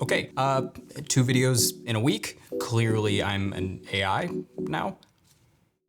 Okay, 2 videos in a week. Clearly I'm an AI now.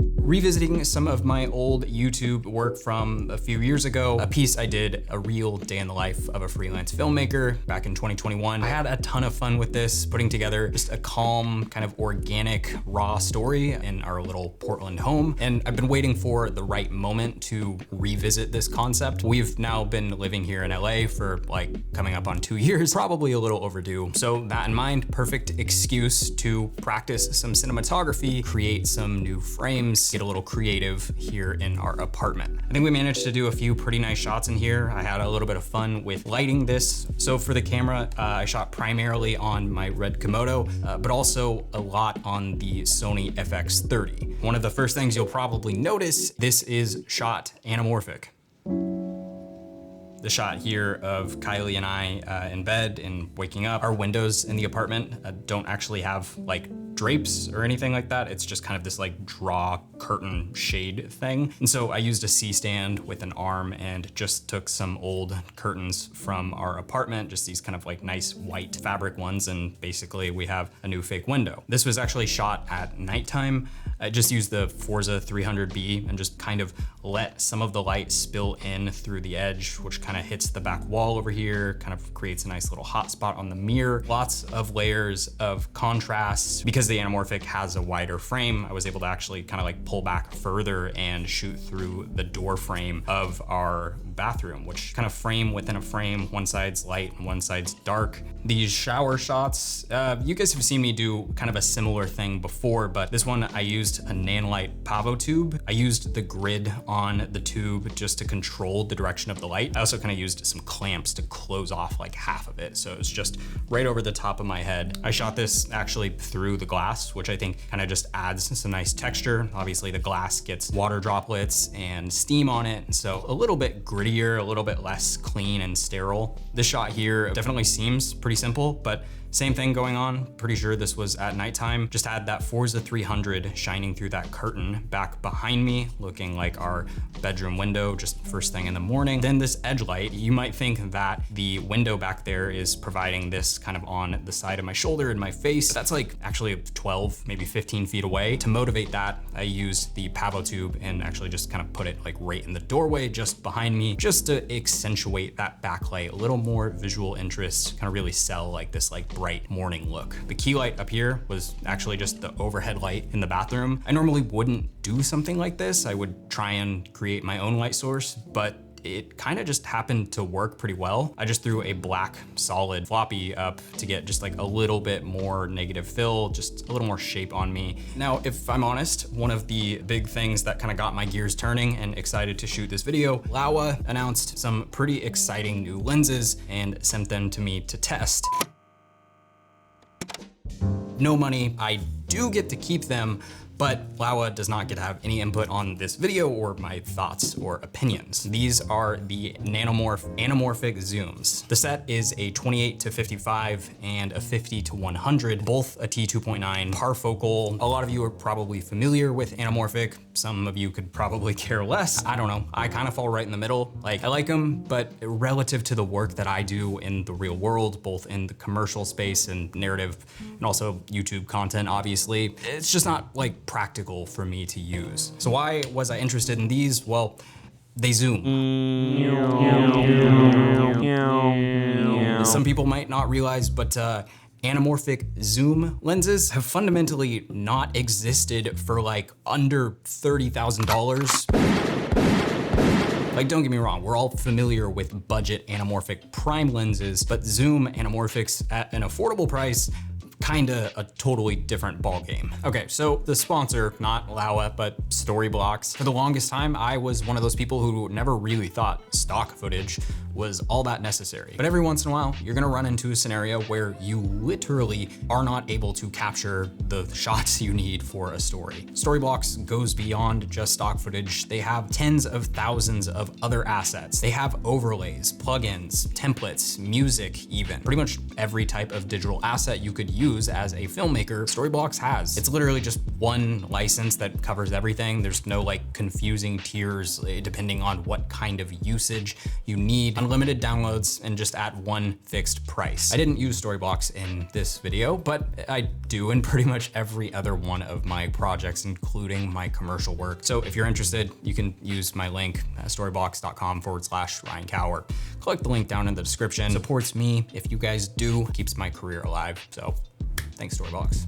Revisiting some of my old YouTube work from a few years ago, a piece I did, a real day in the life of a freelance filmmaker back in 2021. I had a ton of fun with this, putting together just a calm, kind of organic, raw story in our little Portland home. And I've been waiting for the right moment to revisit this concept. We've now been living here in LA for like coming up on 2 years, probably a little overdue. So that in mind, perfect excuse to practice some cinematography, create some new frames, get a little creative here in our apartment. I think we managed to do a few pretty nice shots in here. I had a little bit of fun with lighting this. So for the camera, I shot primarily on my RED Komodo, but also a lot on the Sony FX30. One of the first things you'll probably notice, this is shot anamorphic. The shot here of Kylie and I in bed and waking up. Our windows in the apartment don't actually have like drapes or anything like that. It's just kind of this like draw curtain shade thing. And so I used a C-stand with an arm and just took some old curtains from our apartment, just these kind of like nice white fabric ones, and basically we have a new fake window. This was actually shot at nighttime. I just used the Forza 300B and just kind of let some of the light spill in through the edge, which kind of hits the back wall over here, kind of creates a nice little hot spot on the mirror. Lots of layers of contrast. Because the anamorphic has a wider frame, I was able to actually kind of like pull back further and shoot through the door frame of our bathroom, which kind of frame within a frame. One side's light and one side's dark. These shower shots, you guys have seen me do kind of a similar thing before, but this one I used a Nanlite Pavo tube. I used the grid on the tube just to control the direction of the light. I also kind of used some clamps to close off like half of it. So it was just right over the top of my head. I shot this actually through the glass, which I think kind of just adds some nice texture. Obviously the glass gets water droplets and steam on it. So a little bit grittier, a little bit less clean and sterile. This shot here definitely seems pretty simple, but same thing going on. Pretty sure this was at nighttime. Just had that Forza 300 shining through that curtain back behind me, looking like our bedroom window just first thing in the morning. Then this edge light, you might think that the window back there is providing this kind of on the side of my shoulder and my face. But that's like actually 12, maybe 15 feet away. To motivate that, I used the Pavo tube and actually just kind of put it like right in the doorway just behind me, just to accentuate that backlight, a little more visual interest, kind of really sell like this like bright morning look. The key light up here was actually just the overhead light in the bathroom. I normally wouldn't do something like this. I would try and create my own light source, but it kind of just happened to work pretty well. I just threw a black solid floppy up to get just like a little bit more negative fill, just a little more shape on me. Now, if I'm honest, one of the big things that kind of got my gears turning and excited to shoot this video, Laowa announced some pretty exciting new lenses and sent them to me to test. No money, I do get to keep them, but Laowa does not get to have any input on this video or my thoughts or opinions. These are the anamorphic zooms. The set is a 28 to 55 and a 50 to 100, both a T2.9 parfocal. A lot of you are probably familiar with anamorphic. Some of you could probably care less. I don't know, I kind of fall right in the middle. Like, I like them, but relative to the work that I do in the real world, both in the commercial space and narrative, and also YouTube content, obviously, it's just not like practical for me to use. So why was I interested in these? Well, they zoom. Some people might not realize, but anamorphic zoom lenses have fundamentally not existed for like under $30,000. Like, don't get me wrong, we're all familiar with budget anamorphic prime lenses, but zoom anamorphics at an affordable price, kinda a totally different ballgame. Okay, so the sponsor, not Laowa, but Storyblocks. For the longest time, I was one of those people who never really thought stock footage was all that necessary. But every once in a while, you're gonna run into a scenario where you literally are not able to capture the shots you need for a story. Storyblocks goes beyond just stock footage. They have tens of thousands of other assets. They have overlays, plugins, templates, music even. Pretty much every type of digital asset you could use use as a filmmaker, Storyblocks has. It's literally just one license that covers everything. There's no like confusing tiers depending on what kind of usage you need. Unlimited downloads and just at one fixed price. I didn't use Storyblocks in this video, but I do in pretty much every other one of my projects, including my commercial work. So if you're interested, you can use my link, storyblocks.com/Ryan Cower. Click the link down in the description. Supports me. If you guys do, keeps my career alive. So thanks, Storyblocks.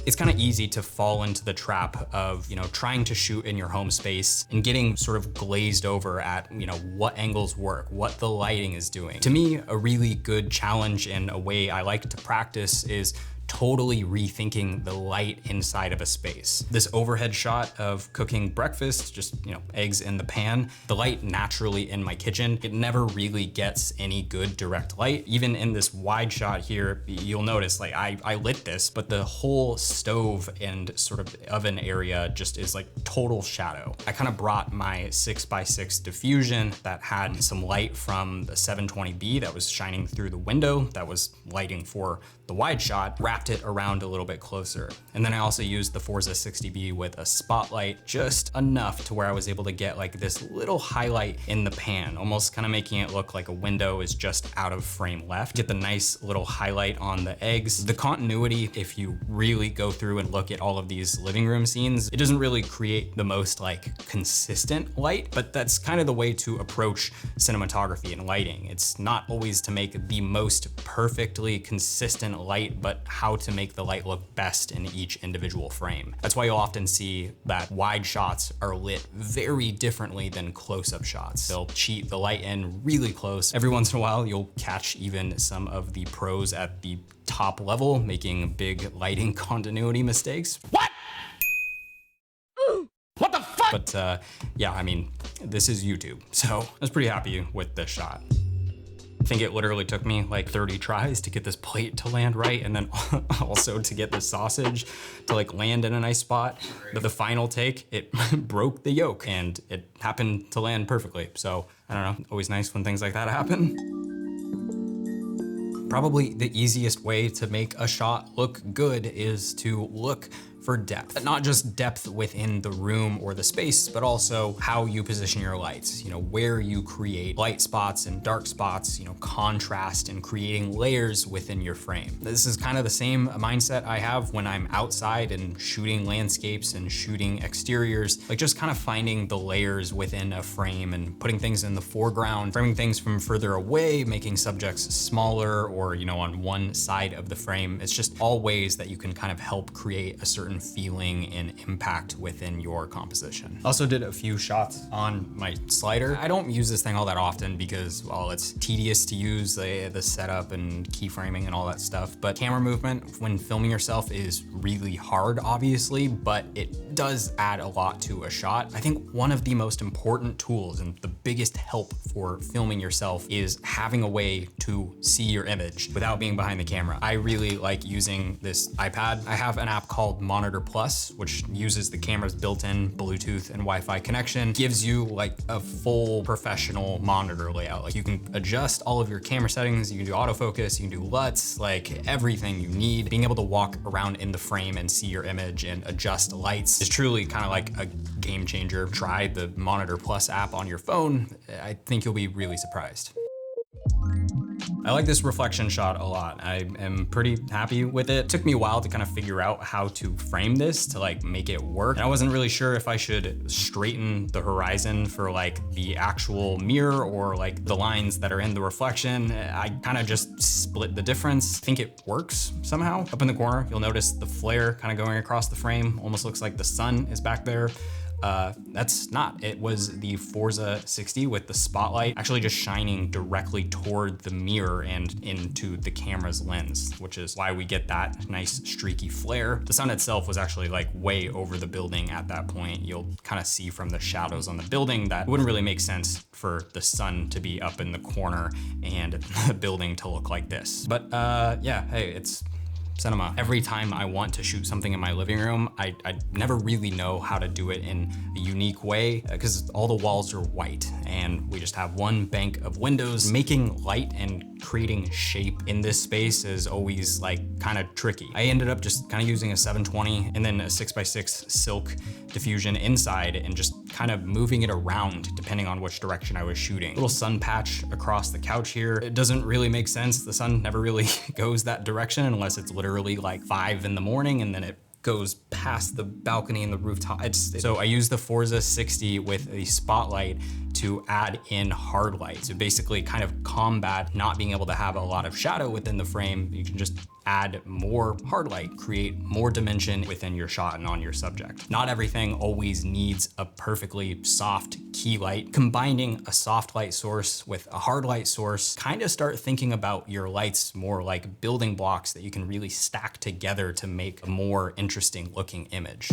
It's kind of easy to fall into the trap of, trying to shoot in your home space and getting sort of glazed over at, what angles work, what the lighting is doing. To me, a really good challenge and a way I like to practice is totally rethinking the light inside of a space. This overhead shot of cooking breakfast, just, eggs in the pan, the light naturally in my kitchen, it never really gets any good direct light. Even in this wide shot here, you'll notice like I lit this, but the whole stove and sort of oven area just is like total shadow. I kind of brought my 6x6 diffusion that had some light from the 720B that was shining through the window that was lighting for the wide shot, wrapped it around a little bit closer. And then I also used the Forza 60B with a spotlight, just enough to where I was able to get like this little highlight in the pan, almost kind of making it look like a window is just out of frame left. Get the nice little highlight on the eggs. The continuity, if you really go through and look at all of these living room scenes, it doesn't really create the most like consistent light, but that's kind of the way to approach cinematography and lighting. It's not always to make the most perfectly consistent light, but how to make the light look best in each individual frame. That's why you'll often see that wide shots are lit very differently than close-up shots. They'll cheat the light in really close. Every once in a while, you'll catch even some of the pros at the top level making big lighting continuity mistakes. What? What the fuck? But yeah, I mean, this is YouTube, so I was pretty happy with this shot. I think it literally took me like 30 tries to get this plate to land right, and then also to get the sausage to like land in a nice spot. But the final take, it broke the yolk and it happened to land perfectly. So I don't know, always nice when things like that happen. Probably the easiest way to make a shot look good is to look for depth. Not just depth within the room or the space, but also how you position your lights, where you create light spots and dark spots, contrast and creating layers within your frame. This is kind of the same mindset I have when I'm outside and shooting landscapes and shooting exteriors, like just kind of finding the layers within a frame and putting things in the foreground, framing things from further away, making subjects smaller or, on one side of the frame. It's just all ways that you can kind of help create a certain feeling and impact within your composition. Also did a few shots on my slider. I don't use this thing all that often because, well, it's tedious to use the setup and keyframing and all that stuff. But camera movement when filming yourself is really hard, obviously, but it does add a lot to a shot. I think one of the most important tools and the biggest help for filming yourself is having a way to see your image without being behind the camera. I really like using this iPad. I have an app called Monitor Plus, which uses the camera's built-in Bluetooth and Wi-Fi connection, gives you like a full professional monitor layout. Like you can adjust all of your camera settings, you can do autofocus, you can do LUTs, like everything you need. Being able to walk around in the frame and see your image and adjust lights is truly kind of like a game changer. Try the Monitor Plus app on your phone. I think you'll be really surprised. I like this reflection shot a lot. I am pretty happy with it. It took me a while to kind of figure out how to frame this to like make it work. And I wasn't really sure if I should straighten the horizon for like the actual mirror or like the lines that are in the reflection. I kind of just split the difference. I think it works somehow. Up in the corner, you'll notice the flare kind of going across the frame. Almost looks like the sun is back there. That's not. It was the Forza 60 with the spotlight actually just shining directly toward the mirror and into the camera's lens, which is why we get that nice streaky flare. The sun itself was actually like way over the building at that point. You'll kind of see from the shadows on the building that it wouldn't really make sense for the sun to be up in the corner and the building to look like this. But yeah, hey, it's cinema. Every time I want to shoot something in my living room, I never really know how to do it in a unique way because all the walls are white and we just have one bank of windows. Making light and creating shape in this space is always like kind of tricky. I ended up just kind of using a 720 and then a 6x6 silk diffusion inside and just kind of moving it around depending on which direction I was shooting. Little sun patch across the couch here. It doesn't really make sense. The sun never really goes that direction unless it's literally like 5 in the morning and then it goes past the balcony and the rooftop. So I use the Forza 60 with a spotlight to add in hard light. So basically kind of combat not being able to have a lot of shadow within the frame. You can just add more hard light, create more dimension within your shot and on your subject. Not everything always needs a perfectly soft key light. Combining a soft light source with a hard light source, kind of start thinking about your lights more like building blocks that you can really stack together to make a more interesting looking image.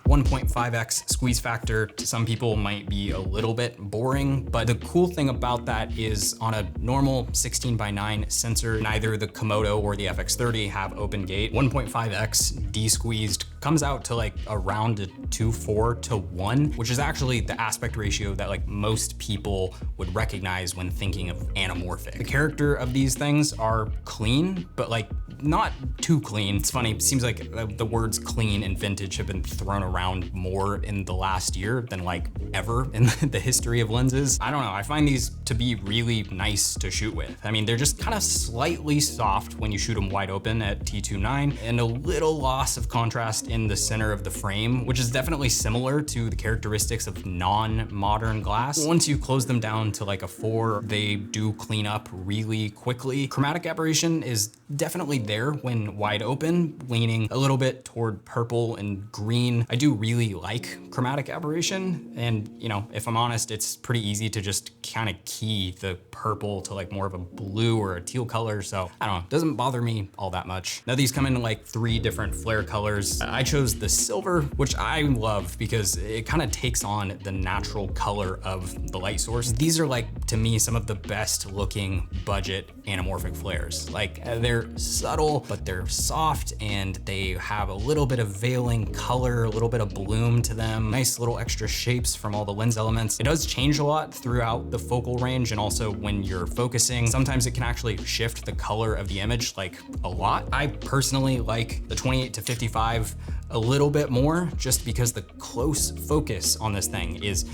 1.5x squeeze factor to some people might be a little bit boring, but the cool thing about that is on a normal 16:9 sensor, neither the Komodo or the FX30 have open gate. 1.5x de-squeezed comes out to like around a 2:4 to 1, which is actually the aspect ratio that like most people would recognize when thinking of anamorphic. The character of these things are clean, but like not too clean. It's funny, it seems like the words clean and vintage have been thrown around more in the last year than like ever in the history of lenses. I don't know, I find these to be really nice to shoot with. I mean, they're just kind of slightly soft when you shoot them wide open at T2.9 and a little loss of contrast in the center of the frame, which is definitely similar to the characteristics of non-modern glass. Once you close them down to like a 4, they do clean up really quickly. Chromatic aberration is definitely there when wide open, leaning a little bit toward purple and green. I do really like chromatic aberration, and you know, if I'm honest, it's pretty easy to just kind of key the purple to like more of a blue or a teal color, so I don't know, it doesn't bother me all that much. Now these come in like 3 different flare colors. I chose the silver, which I love because it kind of takes on the natural color of the light source. These are like, to me, some of the best looking budget anamorphic flares. Like they're subtle, but they're soft and they have a little bit of veiling color, a little bit of bloom to them, nice little extra shapes from all the lens elements. It does change a lot throughout the focal range and also when you're focusing. Sometimes it can actually shift the color of the image like a lot. I personally like the 28 to 55 a little bit more just because the close focus on this thing is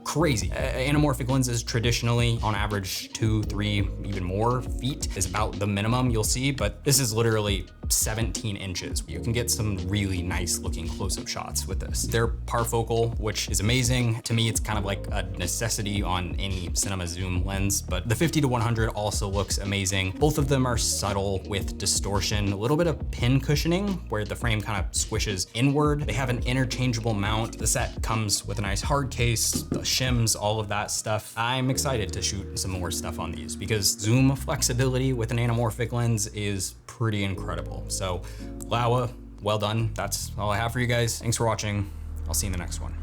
crazy. Anamorphic lenses traditionally on average 2, 3, even more feet is about the minimum you'll see, but this is literally 17 inches. You can get some really nice looking close-up shots with this. They're parfocal, which is amazing. To me, it's kind of like a necessity on any cinema zoom lens, but the 50 to 100 also looks amazing. Both of them are subtle with distortion, a little bit of pin cushioning where the frame kind of squishes inward. They have an interchangeable mount. The set comes with a nice hard case, the shims, all of that stuff. I'm excited to shoot some more stuff on these because zoom flexibility with an anamorphic lens is pretty incredible. So Laowa, well done. That's all I have for you guys. Thanks for watching. I'll see you in the next one.